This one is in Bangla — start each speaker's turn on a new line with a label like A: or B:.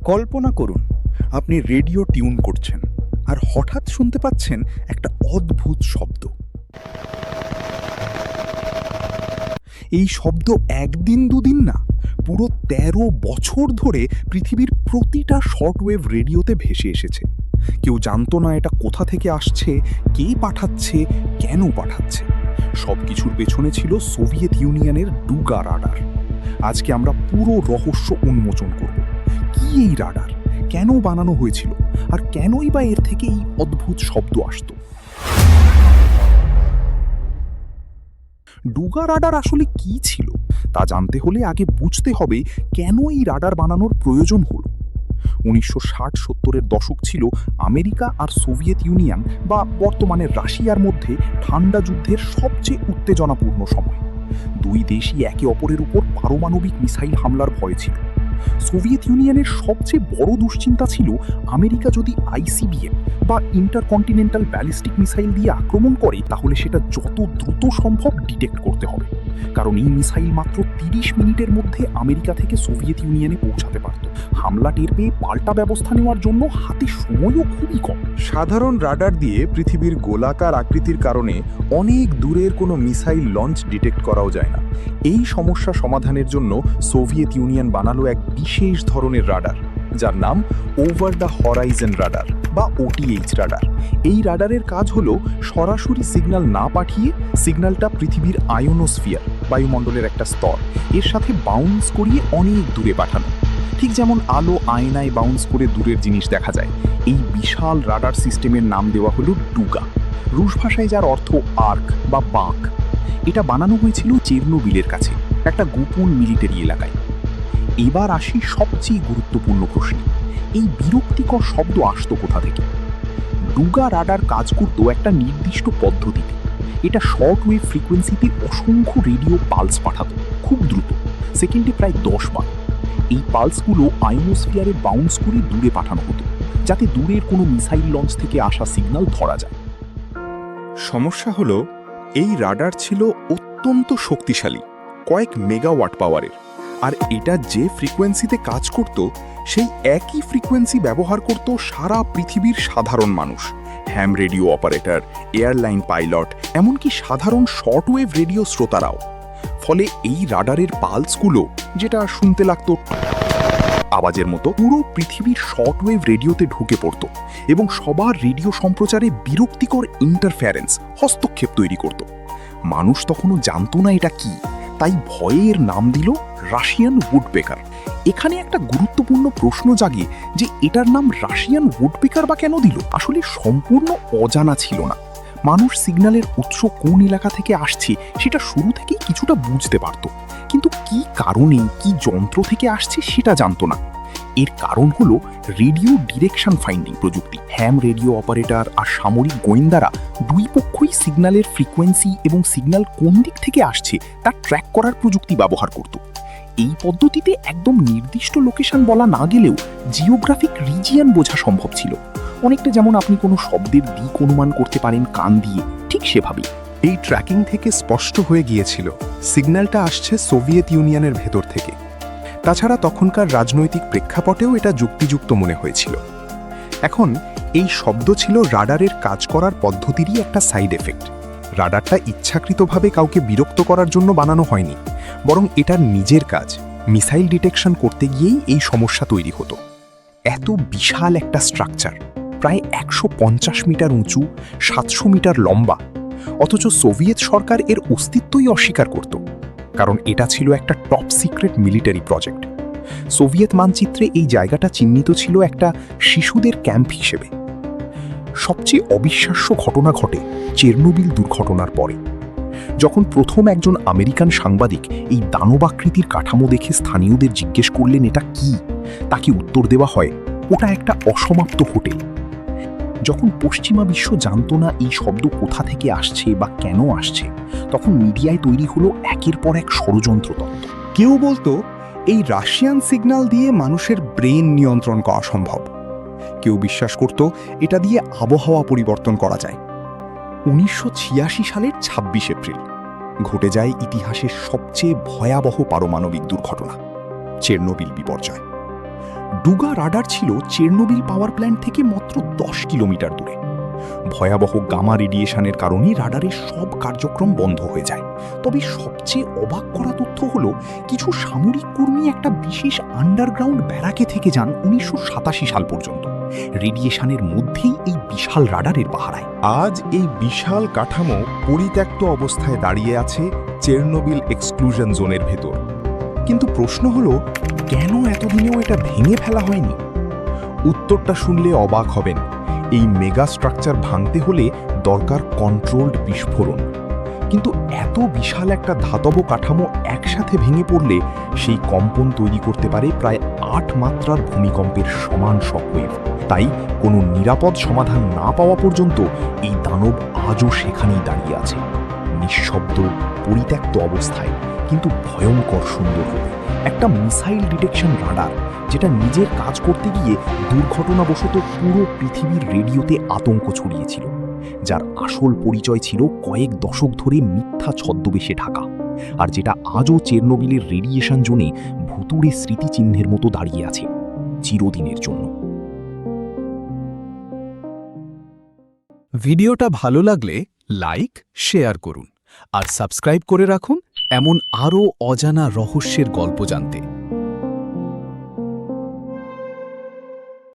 A: কল্পনা করুন, আপনি রেডিও টিউন করছেন আর হঠাৎ শুনতে পাচ্ছেন একটা অদ্ভুত শব্দ। এই শব্দ একদিন দুদিন না, পুরো ১৩ বছর ধরে পৃথিবীর প্রতিটা শর্টওয়েভ রেডিওতে ভেসে এসেছে। কেউ জানতো না এটা কোথা থেকে আসছে, কে পাঠাচ্ছে, কেন পাঠাচ্ছে। সব কিছুর পেছনে ছিল সোভিয়েত ইউনিয়নের ডুগা রাডার। আজকে আমরা পুরো রহস্য উন্মোচন করব। কি এই রাডার, কেন বানানো হয়েছিল, আর কেনই বা এর থেকে এই অদ্ভুত শব্দ আসতো। ডুগা রাডার আসলে কি ছিল তা জানতে হলে আগে বুঝতে হবে কেন এই রাডার বানানোর প্রয়োজন হলো। ১৯৬০-৭০-এর দশক ছিল আমেরিকা আর সোভিয়েত ইউনিয়ন বা বর্তমানে রাশিয়ার মধ্যে ঠান্ডা যুদ্ধের সবচেয়ে উত্তেজনাপূর্ণ সময়। দুই দেশই একে অপরের উপর পারমাণবিক মিসাইল হামলার ভয় ছিল। সোভিয়েত ইউনিয়নের সবচেয়ে বড় দুশ্চিন্তা ছিল আমেরিকা যদি আইসিবিএম বা ইন্টারকন্টিনেন্টাল ব্যালিস্টিক মিসাইল দিয়ে আক্রমণ করে তাহলে সেটা যত দ্রুত সম্ভব ডিটেক্ট করতে হবে, কারণ এই মিসাইল মাত্র ৩০ মিনিটের মধ্যে আমেরিকা থেকে সোভিয়েত ইউনিয়নে পৌঁছাতে পারত। হামলা টের পেয়ে পাল্টা ব্যবস্থা নেওয়ার জন্য হাতে সময়ও খুবই কম।
B: সাধারণ রাডার দিয়ে পৃথিবীর গোলাকার আকৃতির কারণে অনেক দূরের কোনো মিসাইল লঞ্চ ডিটেক্ট করাও যায় না। এই সমস্যা সমাধানের জন্য সোভিয়েত ইউনিয়ন বানালো এক বিশেষ ধরনের রাডার, যার নাম ওভার দ্য হরাইজন রাডার বা ওটিএইচ রাডার। এই রাডারের কাজ হলো সরাসরি সিগন্যাল না পাঠিয়ে সিগন্যালটা পৃথিবীর আয়োনোস্ফিয়ার, বায়ুমণ্ডলের একটা স্তর, এর সাথে বাউন্স করিয়ে অনেক দূরে পাঠানো। ঠিক যেমন আলো আয়নায় বাউন্স করে দূরের জিনিস দেখা যায়। এই বিশাল রাডার সিস্টেমের নাম দেওয়া হলো ডুগা, রুশ ভাষায় যার অর্থ আর্ক বা বাঁক। এটা বানানো হয়েছিল চেরনোবিলের কাছে, একটা গোপন মিলিটারি এলাকায়। এবার আসি সবচেয়ে গুরুত্বপূর্ণ প্রশ্নে, এই বিরক্তিকর শব্দ আসতো কোথা থেকে? ডুগা রাডার কাজ করত একটা নির্দিষ্ট পদ্ধতিতে। এটা শর্ট ওয়েভ ফ্রিকোয়েন্সিতে অসংখ্য রেডিও পালস পাঠাতো, খুব দ্রুত, সেকেন্ডে প্রায় ১০ বার। এই পালসগুলো আয়োনোস্ফিয়ারে বাউন্স করে দূরে পাঠানো হতো, যাতে দূরের কোনো মিসাইল লঞ্চ থেকে আসা সিগন্যাল ধরা যায়। সমস্যা হলো, এই রাডার ছিল অত্যন্ত শক্তিশালী, কয়েক মেগাওয়াট পাওয়ারের, আর এটা যে ফ্রিকোয়েন্সিতে কাজ করত সেই একই ফ্রিকোয়েন্সি ব্যবহার করত সারা পৃথিবীর সাধারণ মানুষ, হ্যাম রেডিও অপারেটর, এয়ারলাইন পাইলট, এমনকি সাধারণ শর্টওয়েভ রেডিও শ্রোতারাও। ফলে এই রাডারের পালসগুলো, যেটা শুনতে লাগতো আওয়াজের মতো, পুরো পৃথিবীর শর্টওয়েভ রেডিওতে ঢুকে পড়ত এবং সবার রেডিও সম্প্রচারে বিরক্তিকর ইন্টারফারেন্স, হস্তক্ষেপ তৈরি করত। মানুষ তখনও জানতো না এটা কি, তাই ভয়ে এর নাম দিল রাশিয়ান উডপেকার। এখানে একটা গুরুত্বপূর্ণ প্রশ্ন জাগে যে এটার নাম রাশিয়ান উডপেকার বা কেন দিল? আসলে সম্পূর্ণ অজানা ছিল না। মানুষ সিগন্যালের উৎস কোন এলাকা থেকে আসছে সেটা শুরু থেকেই কিছুটা বুঝতে পারত, কিন্তু কি কারণে, কি যন্ত্র থেকে আসছে সেটা জানতো না। এর কারণ হলো রেডিও ডিরেকশন ফাইন্ডিং প্রযুক্তি। হ্যাম রেডিও অপারেটর আর সামরিক গোয়েন্দারা দুই পক্ষই সিগন্যালের ফ্রিকোয়েন্সি এবং সিগন্যাল কোন দিক থেকে আসছে তা ট্র্যাক করার প্রযুক্তি ব্যবহার করত। এই পদ্ধতিতে একদম নির্দিষ্ট লোকেশন বলা না গেলেও জিওগ্রাফিক রিজিয়ন বোঝা সম্ভব ছিল। অনেকটা যেমন আপনি কোনো শব্দের দিক অনুমান করতে পারেন কান দিয়ে, ঠিক সেভাবেই।
C: এই ট্র্যাকিং থেকে স্পষ্ট হয়ে গিয়েছিল সিগন্যালটা আসছে সোভিয়েত ইউনিয়নের ভেতর থেকে। তাছাড়া তখনকার রাজনৈতিক প্রেক্ষাপটেও এটা যুক্তিযুক্ত মনে হয়েছিল। এখন এই শব্দ ছিল রাডারের কাজ করার পদ্ধতিরই একটা সাইড এফেক্ট। রাডারটা ইচ্ছাকৃতভাবে কাউকে বিরক্ত করার জন্য বানানো হয়নি, বরং এটার নিজের কাজ, মিসাইল ডিটেকশন করতে গিয়েই এই সমস্যা তৈরি হতো। এত বিশাল একটা স্ট্রাকচার, প্রায় ১৫০ মিটার উঁচু, ৭০০ মিটার লম্বা, অথচ সোভিয়েত সরকার এর অস্তিত্বই অস্বীকার করত, কারণ এটা ছিল একটা top secret military project. Soviet মানচিত্রে এই জায়গাটা চিহ্নিত ছিল একটা শিশুদের ক্যাম্প হিসেবে। সবচেয়ে অবিশ্বাস্য ঘটনা ঘটে চেরনোবিল দুর্ঘটনার পরে, যখন প্রথম একজন আমেরিকান সাংবাদিক এই দানবাকৃতির কাঠামো দেখে স্থানীয়দের জিজ্ঞেস করলেন এটা কি, তাকে উত্তর দেওয়া হয় ওটা একটা অসমাপ্ত হোটেল। যখন পশ্চিমা বিশ্ব জানতো না এই শব্দ কোথা থেকে আসছে বা কেন আসছে, তখন মিডিয়ায় তৈরি হলো একের পর এক ষড়যন্ত্র তত্ত্ব। কেউ বলতো এই রাশিয়ান সিগন্যাল দিয়ে মানুষের ব্রেন নিয়ন্ত্রণ করা সম্ভব। কেউ বিশ্বাস করত এটা দিয়ে আবহাওয়া পরিবর্তন করা যায়। ১৯৮৬ সালের ২৬ এপ্রিল ঘটে যায় ইতিহাসের সবচেয়ে ভয়াবহ পারমাণবিক দুর্ঘটনা, চেরনোবিল বিপর্যয়।
A: ডুগা রাডার ছিল চেরনোবিল পাওয়ার প্ল্যান্ট থেকে মাত্র 10 কিলোমিটার দূরে। ভয়াবহ গামা রেডিয়েশনের কারণে রাডারের সব কার্যক্রম বন্ধ হয়ে যায়। তবে সবচেয়ে অবাক করা তথ্য হলো কিছু সামরিক কর্মী একটা বিশেষ আন্ডারগ্রাউন্ড ব্যারাকে থেকে যান 1987 সাল পর্যন্ত, রেডিয়েশনের মধ্যেই এই বিশাল রাডারের পাহারায়।
B: আজ এই বিশাল কাঠামো পরিত্যক্ত অবস্থায় দাঁড়িয়ে আছে চেরনোবিল এক্সক্লুশন জোনের ভেতর।
C: কিন্তু প্রশ্ন হলো, কেন এতদিনেও এটা ভেঙে ফেলা হয়নি?
B: উত্তরটা শুনলে অবাক হবেন। এই মেগা স্ট্রাকচার ভাঙতে হলে দরকার কন্ট্রোলড বিস্ফোরণ। কিন্তু এত বিশাল একটা ধাতব কাঠামো একসাথে ভেঙে পড়লে সেই কম্পন তৈরি করতে পারে প্রায় 8 মাত্রার ভূমিকম্পের সমান শকওয়েভ। তাই কোনো নিরাপদ সমাধান না পাওয়া পর্যন্ত এই দানব আজও সেখানেই দাঁড়িয়ে আছে, নিঃশব্দ, পরিত্যক্ত অবস্থায়, কিন্তু ভয়ঙ্কর সুন্দরভাবে। একটা মিসাইল ডিটেকশন রাডার যেটা নিজের কাজ করতে গিয়ে দুর্ঘটনাবশত পুরো পৃথিবীর রেডিওতে আতঙ্ক ছড়িয়েছিল, যার আসল পরিচয় ছিল কয়েক দশক ধরে মিথ্যা ছদ্মবেশে ঢাকা, আর যেটা আজও চেরনোবিলের রেডিয়েশন জোনে ভুতুড়ে স্মৃতিচিহ্নের মতো দাঁড়িয়ে আছে চিরদিনের জন্য।
C: ভিডিওটা ভালো লাগলে লাইক, শেয়ার করুন আর সাবস্ক্রাইব করে রাখুন এমন আরও অজানা রহস্যের গল্প জানতে।